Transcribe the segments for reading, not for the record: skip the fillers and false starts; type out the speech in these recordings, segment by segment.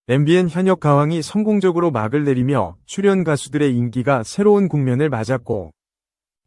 MBN 현역 가왕이 성공적으로 막을 내리며 출연 가수들의 인기가 새로운 국면을 맞았고,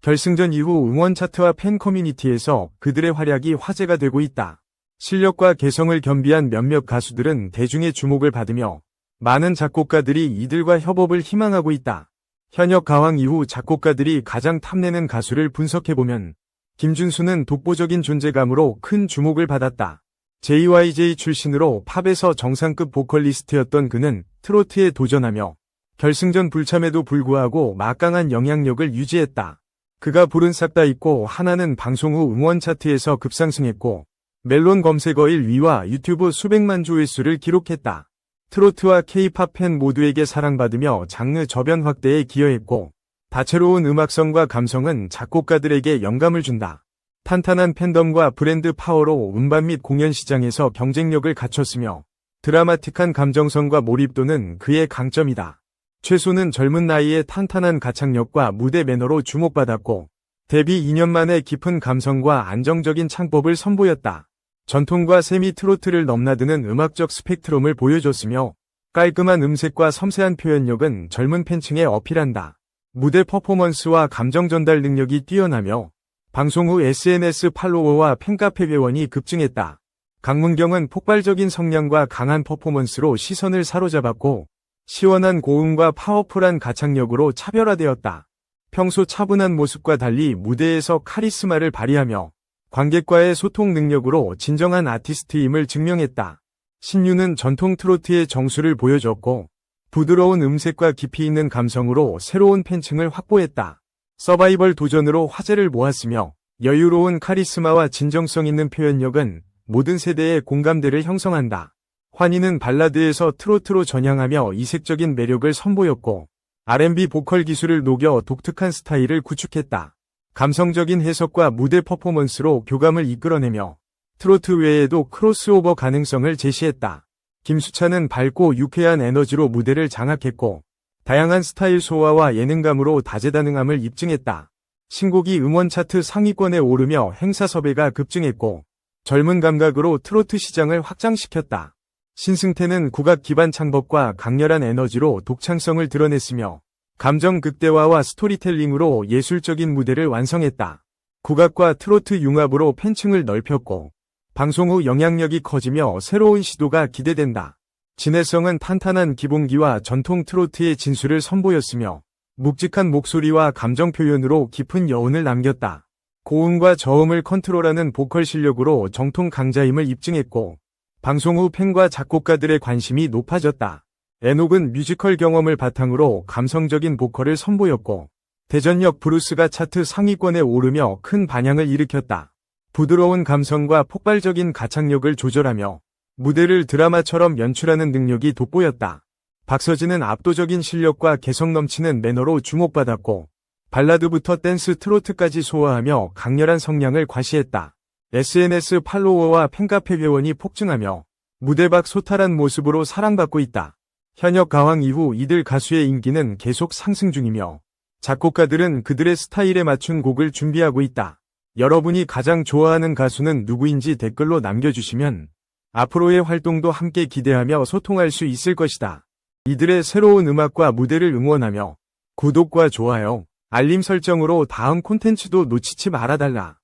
결승전 이후 응원 차트와 팬 커뮤니티에서 그들의 활약이 화제가 되고 있다. 실력과 개성을 겸비한 몇몇 가수들은 대중의 주목을 받으며 많은 작곡가들이 이들과 협업을 희망하고 있다. 현역 가왕 이후 작곡가들이 가장 탐내는 가수를 분석해보면 김준수는 독보적인 존재감으로 큰 주목을 받았다. JYJ 출신으로 팝에서 정상급 보컬리스트였던 그는 트로트에 도전하며 결승전 불참에도 불구하고 막강한 영향력을 유지했다. 그가 부른 싹 다 잊고 하나는 방송 후 응원 차트에서 급상승했고 멜론 검색 1위와 유튜브 수백만 조회수를 기록했다. 트로트와 K-팝 팬 모두에게 사랑받으며 장르 저변 확대에 기여했고 다채로운 음악성과 감성은 작곡가들에게 영감을 준다. 탄탄한 팬덤과 브랜드 파워로 음반 및 공연 시장에서 경쟁력을 갖췄으며 드라마틱한 감정성과 몰입도는 그의 강점이다. 최소는 젊은 나이에 탄탄한 가창력과 무대 매너로 주목받았고 데뷔 2년 만에 깊은 감성과 안정적인 창법을 선보였다. 전통과 세미 트로트를 넘나드는 음악적 스펙트럼을 보여줬으며 깔끔한 음색과 섬세한 표현력은 젊은 팬층에 어필한다. 무대 퍼포먼스와 감정 전달 능력이 뛰어나며 방송 후 SNS 팔로워와 팬카페 회원이 급증했다. 강문경은 폭발적인 성량과 강한 퍼포먼스로 시선을 사로잡았고 시원한 고음과 파워풀한 가창력으로 차별화되었다. 평소 차분한 모습과 달리 무대에서 카리스마를 발휘하며 관객과의 소통 능력으로 진정한 아티스트임을 증명했다. 신유는 전통 트로트의 정수를 보여줬고 부드러운 음색과 깊이 있는 감성으로 새로운 팬층을 확보했다. 서바이벌 도전으로 화제를 모았으며 여유로운 카리스마와 진정성 있는 표현력은 모든 세대의 공감대를 형성한다. 환희는 발라드에서 트로트로 전향하며 이색적인 매력을 선보였고 R&B 보컬 기술을 녹여 독특한 스타일을 구축했다. 감성적인 해석과 무대 퍼포먼스로 교감을 이끌어내며 트로트 외에도 크로스오버 가능성을 제시했다. 김수찬은 밝고 유쾌한 에너지로 무대를 장악했고 다양한 스타일 소화와 예능감으로 다재다능함을 입증했다. 신곡이 음원 차트 상위권에 오르며 행사 섭외가 급증했고 젊은 감각으로 트로트 시장을 확장시켰다. 신승태는 국악 기반 창법과 강렬한 에너지로 독창성을 드러냈으며 감정 극대화와 스토리텔링으로 예술적인 무대를 완성했다. 국악과 트로트 융합으로 팬층을 넓혔고 방송 후 영향력이 커지며 새로운 시도가 기대된다. 진해성은 탄탄한 기본기와 전통 트로트의 진수를 선보였으며 묵직한 목소리와 감정 표현으로 깊은 여운을 남겼다. 고음과 저음을 컨트롤하는 보컬 실력으로 정통 강자임을 입증했고 방송 후 팬과 작곡가들의 관심이 높아졌다. 에녹은 뮤지컬 경험을 바탕으로 감성적인 보컬을 선보였고 대전역 브루스가 차트 상위권에 오르며 큰 반향을 일으켰다. 부드러운 감성과 폭발적인 가창력을 조절하며 무대를 드라마처럼 연출하는 능력이 돋보였다. 박서진은 압도적인 실력과 개성 넘치는 매너로 주목받았고 발라드부터 댄스 트로트까지 소화하며 강렬한 성량을 과시했다. SNS 팔로워와 팬카페 회원이 폭증하며 무대 밖 소탈한 모습으로 사랑받고 있다. 현역 가왕 이후 이들 가수의 인기는 계속 상승 중이며 작곡가들은 그들의 스타일에 맞춘 곡을 준비하고 있다. 여러분이 가장 좋아하는 가수는 누구인지 댓글로 남겨주시면 앞으로의 활동도 함께 기대하며 소통할 수 있을 것이다. 이들의 새로운 음악과 무대를 응원하며 구독과 좋아요, 알림 설정으로 다음 콘텐츠도 놓치지 말아달라.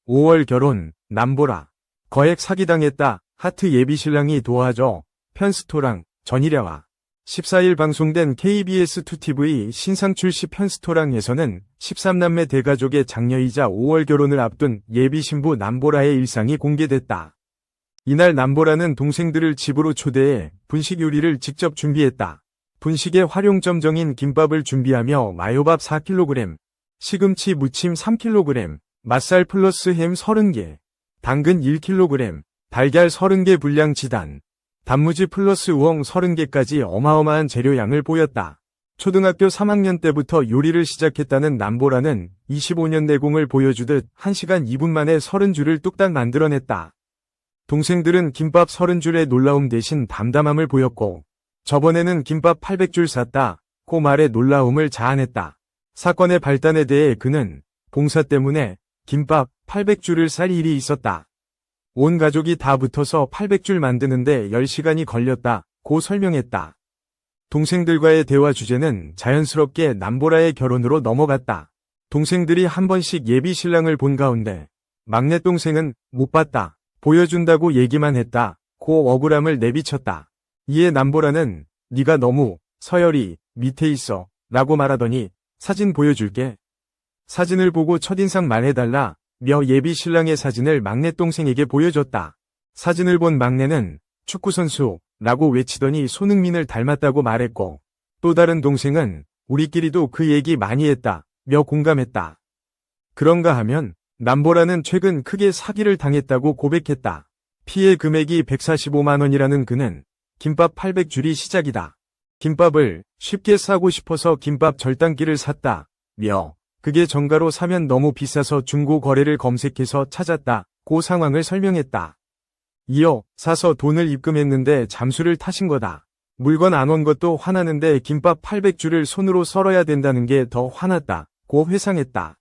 5월 결혼, 남보라. 거액 사기당했다. 하트 예비신랑이 도와줘. 편스토랑, 전일야와. 14일 방송된 KBS 2TV 신상 출시 편스토랑에서는 13남매 대가족의 장녀이자 5월 결혼을 앞둔 예비신부 남보라의 일상이 공개됐다. 이날 남보라는 동생들을 집으로 초대해 분식 요리를 직접 준비했다. 분식의 활용점정인 김밥을 준비하며 마요밥 4kg, 시금치 무침 3kg, 맛살 플러스 햄 30개, 당근 1kg, 달걀 30개 분량 지단, 단무지 플러스 우엉 30개까지 어마어마한 재료양을 보였다. 초등학교 3학년 때부터 요리를 시작했다는 남보라는 25년 내공을 보여주듯 1시간 2분 만에 30줄을 뚝딱 만들어냈다. 동생들은 김밥 30줄의 놀라움 대신 담담함을 보였고 저번에는 김밥 800줄 샀다 고 말에 놀라움을 자아냈다. 사건의 발단에 대해 그는 봉사 때문에 김밥 800줄을 쌀 일이 있었다. 온 가족이 다 붙어서 800줄 만드는데 10시간이 걸렸다 고 설명했다. 동생들과의 대화 주제는 자연스럽게 남보라의 결혼으로 넘어갔다. 동생들이 한 번씩 예비 신랑을 본 가운데 막내 동생은 못 봤다. 보여준다고 얘기만 했다. 고 억울함을 내비쳤다. 이에 남보라는 네가 너무 서열이 밑에 있어 라고 말하더니 사진 보여줄게. 사진을 보고 첫인상 말해달라 며 예비 신랑의 사진을 막내 동생에게 보여줬다. 사진을 본 막내는 축구선수 라고 외치더니 손흥민을 닮았다고 말했고 또 다른 동생은 우리끼리도 그 얘기 많이 했다 며 공감했다. 그런가 하면 남보라는 최근 크게 사기를 당했다고 고백했다. 피해 금액이 145만 원이라는 그는 김밥 800줄이 시작이다. 김밥을 쉽게 싸고 싶어서 김밥 절단기를 샀다 며 그게 정가로 사면 너무 비싸서 중고 거래를 검색해서 찾았다 고 상황을 설명했다. 이어 사서 돈을 입금했는데 잠수를 타신 거다. 물건 안 온 것도 화나는데 김밥 800줄을 손으로 썰어야 된다는 게 더 화났다 고 회상했다.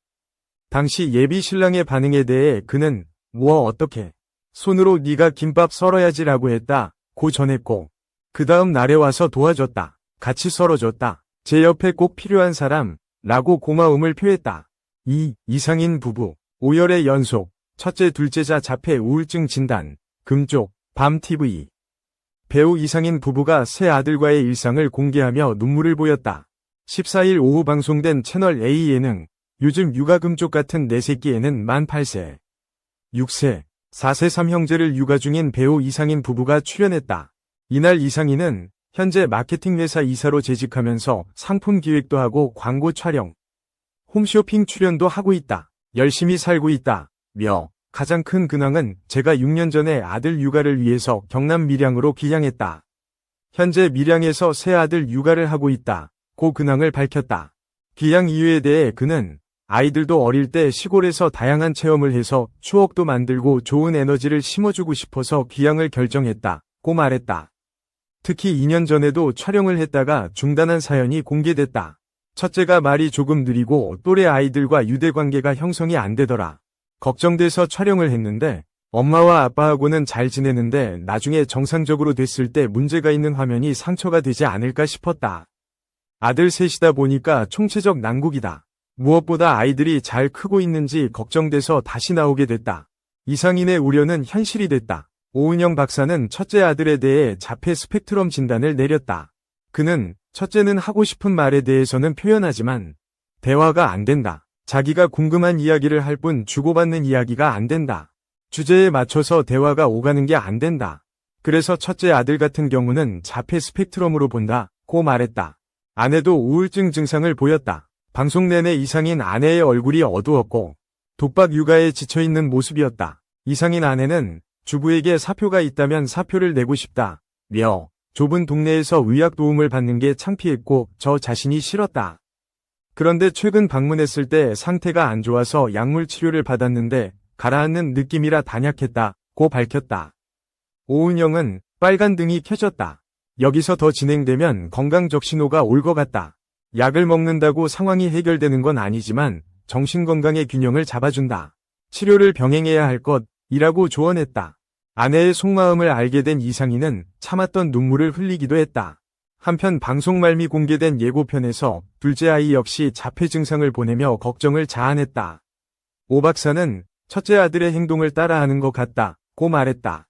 당시 예비 신랑의 반응에 대해 그는 뭐 어떻게 손으로 네가 김밥 썰어야지라고 했다 고 전했고 그 다음 날에 와서 도와줬다. 같이 썰어줬다. 제 옆에 꼭 필요한 사람 라고 고마움을 표했다. 이상인 부부 5열의 연속 첫째 둘째자 자폐 우울증 진단 금쪽 밤TV 배우 이상인 부부가 새 아들과의 일상을 공개하며 눈물을 보였다. 14일 오후 방송된 채널 A 예능 요즘 육아금쪽 같은 내 새끼에는 만 8세, 6세, 4세 3형제를 육아 중인 배우 이상인 부부가 출연했다. 이날 이상인은 현재 마케팅 회사 이사로 재직하면서 상품 기획도 하고 광고 촬영, 홈쇼핑 출연도 하고 있다. 열심히 살고 있다. 며 가장 큰 근황은 제가 6년 전에 아들 육아를 위해서 경남 밀양으로 귀향했다. 현재 밀양에서 새 아들 육아를 하고 있다. 고 근황을 밝혔다. 귀향 이유에 대해 그는 아이들도 어릴 때 시골에서 다양한 체험을 해서 추억도 만들고 좋은 에너지를 심어주고 싶어서 귀향을 결정했다. 고 말했다. 특히 2년 전에도 촬영을 했다가 중단한 사연이 공개됐다. 첫째가 말이 조금 느리고 또래 아이들과 유대관계가 형성이 안 되더라. 걱정돼서 촬영을 했는데 엄마와 아빠하고는 잘 지내는데 나중에 정상적으로 됐을 때 문제가 있는 화면이 상처가 되지 않을까 싶었다. 아들 셋이다 보니까 총체적 난국이다. 무엇보다 아이들이 잘 크고 있는지 걱정돼서 다시 나오게 됐다. 이상인의 우려는 현실이 됐다. 오은영 박사는 첫째 아들에 대해 자폐 스펙트럼 진단을 내렸다. 그는 첫째는 하고 싶은 말에 대해서는 표현하지만 대화가 안 된다. 자기가 궁금한 이야기를 할 뿐 주고받는 이야기가 안 된다. 주제에 맞춰서 대화가 오가는 게 안 된다. 그래서 첫째 아들 같은 경우는 자폐 스펙트럼으로 본다. 고 말했다. 아내도 우울증 증상을 보였다. 방송 내내 이상인 아내의 얼굴이 어두웠고 독박 육아에 지쳐있는 모습이었다. 이상인 아내는 주부에게 사표가 있다면 사표를 내고 싶다. 며 좁은 동네에서 의학 도움을 받는 게 창피했고 저 자신이 싫었다. 그런데 최근 방문했을 때 상태가 안 좋아서 약물 치료를 받았는데 가라앉는 느낌이라 단약했다. 고 밝혔다. 오은영은 빨간 등이 켜졌다. 여기서 더 진행되면 건강적 신호가 올 것 같다. 약을 먹는다고 상황이 해결되는 건 아니지만 정신건강의 균형을 잡아준다. 치료를 병행해야 할 것이라고 조언했다. 아내의 속마음을 알게 된 이상인은 참았던 눈물을 흘리기도 했다. 한편 방송 말미 공개된 예고편에서 둘째 아이 역시 자폐 증상을 보내며 걱정을 자아냈다. 오 박사는 첫째 아들의 행동을 따라하는 것 같다. 고 말했다.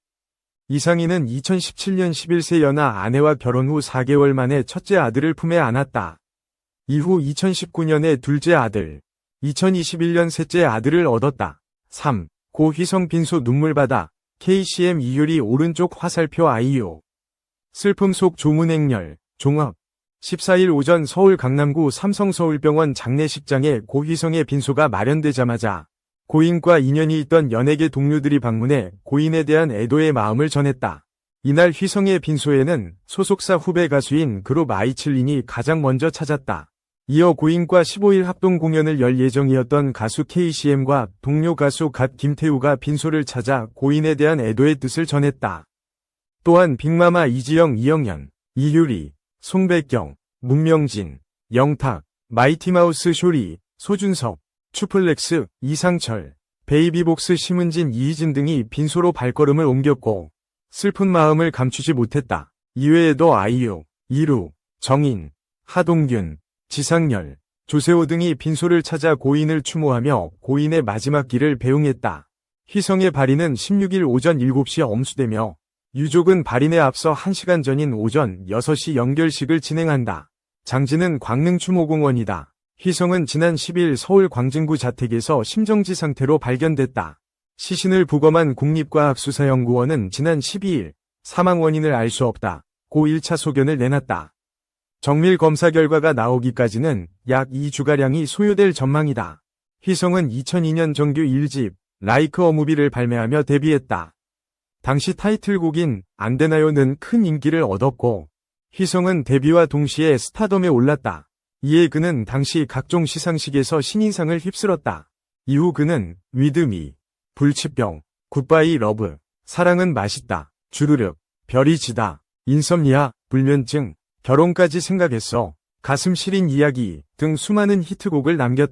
이상인은 2017년 11세 연하 아내와 결혼 후 4개월 만에 첫째 아들을 품에 안았다. 이후 2019년에 둘째 아들, 2021년 셋째 아들을 얻었다. 3. 고 휘성 빈소 눈물바다, KCM 이효리 오른쪽 화살표 아이유. 슬픔 속 조문행렬, 종합. 14일 오전 서울 강남구 삼성서울병원 장례식장에 고 휘성의 빈소가 마련되자마자 고인과 인연이 있던 연예계 동료들이 방문해 고인에 대한 애도의 마음을 전했다. 이날 휘성의 빈소에는 소속사 후배 가수인 그룹 아이칠린이 가장 먼저 찾았다. 이어 고인과 15일 합동 공연을 열 예정이었던 가수 KCM과 동료 가수 갓 김태우가 빈소를 찾아 고인에 대한 애도의 뜻을 전했다. 또한 빅마마 이지영, 이영현, 이효리, 송백경, 문명진, 영탁, 마이티마우스 쇼리, 소준섭, 추플렉스, 이상철, 베이비복스 심은진, 이희진 등이 빈소로 발걸음을 옮겼고 슬픈 마음을 감추지 못했다. 이외에도 아이유, 이루, 정인, 하동균, 지상렬, 조세호 등이 빈소를 찾아 고인을 추모하며 고인의 마지막 길을 배웅했다. 희성의 발인은 16일 오전 7시에 엄수되며 유족은 발인에 앞서 1시간 전인 오전 6시 연결식을 진행한다. 장지는 광릉추모공원이다. 희성은 지난 10일 서울 광진구 자택에서 심정지 상태로 발견됐다. 시신을 부검한 국립과학수사연구원은 지난 12일 사망 원인을 알 수 없다 고 1차 소견을 내놨다. 정밀 검사 결과가 나오기까지는 약 2주가량이 소요될 전망이다. 희성은 2002년 정규 1집 라이크 어무비를 발매하며 데뷔했다. 당시 타이틀곡인 안 되나요는 큰 인기를 얻었고 희성은 데뷔와 동시에 스타덤에 올랐다. 이에 그는 당시 각종 시상식에서 신인상을 휩쓸었다. 이후 그는 위드미, 불치병, 굿바이 러브, 사랑은 맛있다, 주르륵, 별이 지다, 인썸니아, 불면증, 결혼까지 생각했어, 가슴 시린 이야기 등 수많은 히트곡을 남겼다.